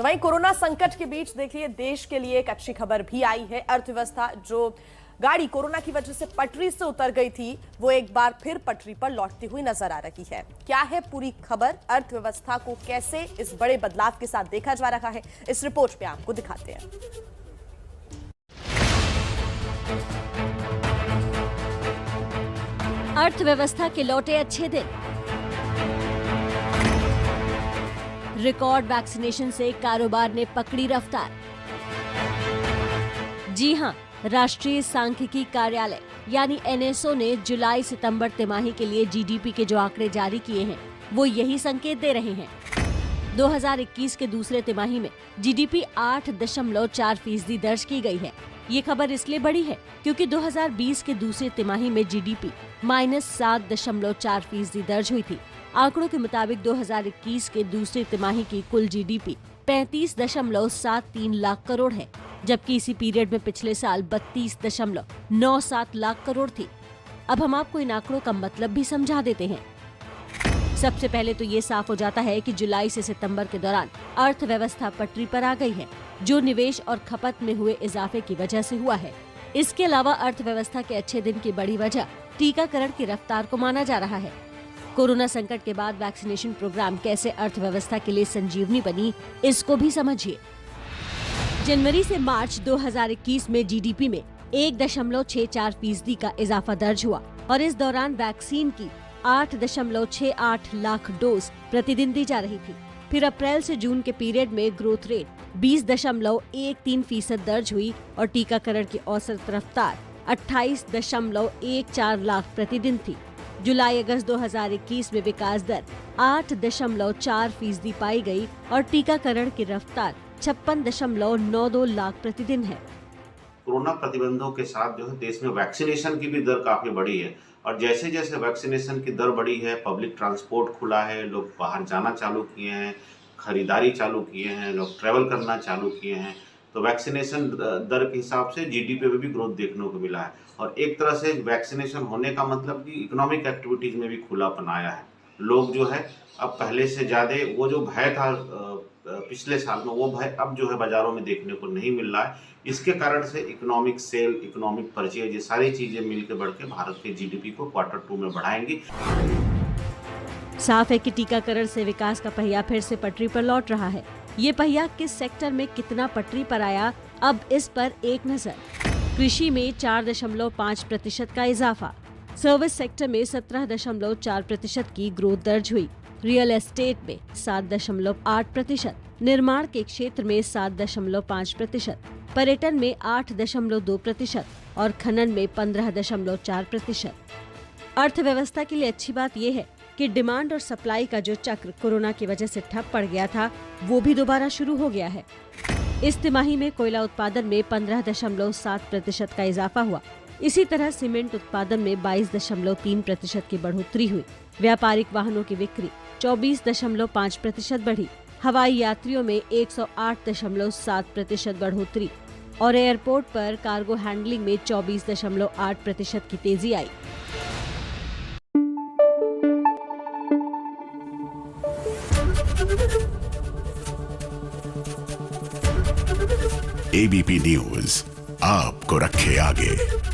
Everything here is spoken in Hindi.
तो वहीं कोरोना संकट के बीच देखिए देश के लिए एक अच्छी खबर भी आई है। अर्थव्यवस्था जो गाड़ी कोरोना की वजह से पटरी से उतर गई थी वो एक बार फिर पटरी पर लौटती हुई नजर आ रही है। क्या है पूरी खबर, अर्थव्यवस्था को कैसे इस बड़े बदलाव के साथ देखा जा रहा है, इस रिपोर्ट पे आपको दिखाते हैं। अर्थव्यवस्था के लौटे अच्छे दिन। रिकॉर्ड वैक्सीनेशन से कारोबार ने पकड़ी रफ्तार। जी हां, राष्ट्रीय सांख्यिकी कार्यालय यानी एनएसओ ने जुलाई सितंबर तिमाही के लिए जीडीपी के जो आंकड़े जारी किए हैं वो यही संकेत दे रहे हैं। 2021 के दूसरे तिमाही में जीडीपी 8.4% दर्ज की गई है। ये खबर इसलिए बड़ी है क्योंकि 2020 के दूसरे तिमाही में जीडीपी -7.4% दर्ज हुई थी। आंकड़ों के मुताबिक 2021 के दूसरे तिमाही की कुल जीडीपी 35.73 लाख करोड़ है, जबकि इसी पीरियड में पिछले साल 32.97 लाख करोड़ थी। अब हम आपको इन आंकड़ों का मतलब भी समझा देते हैं। सबसे पहले तो ये साफ हो जाता है कि जुलाई से सितंबर के दौरान अर्थव्यवस्था पटरी पर आ गई है, जो निवेश और खपत में हुए इजाफे की वजह से हुआ है। इसके अलावा अर्थव्यवस्था के अच्छे दिन की बड़ी वजह टीकाकरण की रफ्तार को माना जा रहा है। कोरोना संकट के बाद वैक्सीनेशन प्रोग्राम कैसे अर्थव्यवस्था के लिए संजीवनी बनी, इसको भी समझिए। जनवरी से मार्च 2021 में जीडीपी में 1.64% का इजाफा दर्ज हुआ और इस दौरान वैक्सीन की 8.68 लाख डोज प्रतिदिन दी जा रही थी। फिर अप्रैल से जून के पीरियड में ग्रोथ रेट 20.13% दर्ज हुई और टीकाकरण की औसत रफ्तार 28.14 लाख प्रतिदिन थी। जुलाई अगस्त 2021 में विकास दर 8.4% पाई गई और टीकाकरण की रफ्तार 56.92 लाख प्रतिदिन है। कोरोना प्रतिबंधों के साथ जो है देश में वैक्सीनेशन की भी दर काफी बढ़ी है और जैसे जैसे वैक्सीनेशन की दर बढ़ी है, पब्लिक ट्रांसपोर्ट खुला है, लोग बाहर जाना चालू किए हैं, खरीदारी चालू किए हैं, लोग ट्रैवल करना चालू किए हैं, तो वैक्सीनेशन दर के हिसाब से जीडीपी में भी ग्रोथ देखने को मिला है। और एक तरह से वैक्सीनेशन होने का मतलब कि इकोनॉमिक एक्टिविटीज में भी खुलापन आया है। लोग जो है अब पहले से ज़्यादा वो जो भय था पिछले साल में, वो भय अब जो है बाजारों में देखने को नहीं मिल रहा है। इसके कारण से इकोनॉमिक सेल, इकोनॉमिक परचेज, ये सारी चीजें मिलकर बढ़ के भारत के जीडीपी को Q2 में बढ़ाएंगी। साफ है कि टीकाकरण से विकास का पहिया फिर से पटरी पर लौट रहा है। ये पहिया किस सेक्टर में कितना पटरी पर आया, अब इस पर एक नजर। कृषि में 4.5% का इजाफा, सर्विस सेक्टर में 17.4% की ग्रोथ दर्ज हुई, रियल एस्टेट में 7.8%, निर्माण के क्षेत्र में 7.5%, पर्यटन में 8.2% और खनन में 15.4%। अर्थव्यवस्था के लिए अच्छी बात यह है कि डिमांड और सप्लाई का जो चक्र कोरोना की वजह से ठप पड़ गया था वो भी दोबारा शुरू हो गया है। इस तिमाही में कोयला उत्पादन में 15.7% का इजाफा हुआ। इसी तरह सीमेंट उत्पादन में 22.3% की बढ़ोतरी हुई। व्यापारिक वाहनों की बिक्री 24.5% बढ़ी। हवाई यात्रियों में 108.7% बढ़ोतरी और एयरपोर्ट पर कार्गो हैंडलिंग में 24.8% की तेजी आई। एबीपी न्यूज आपको रखे आगे।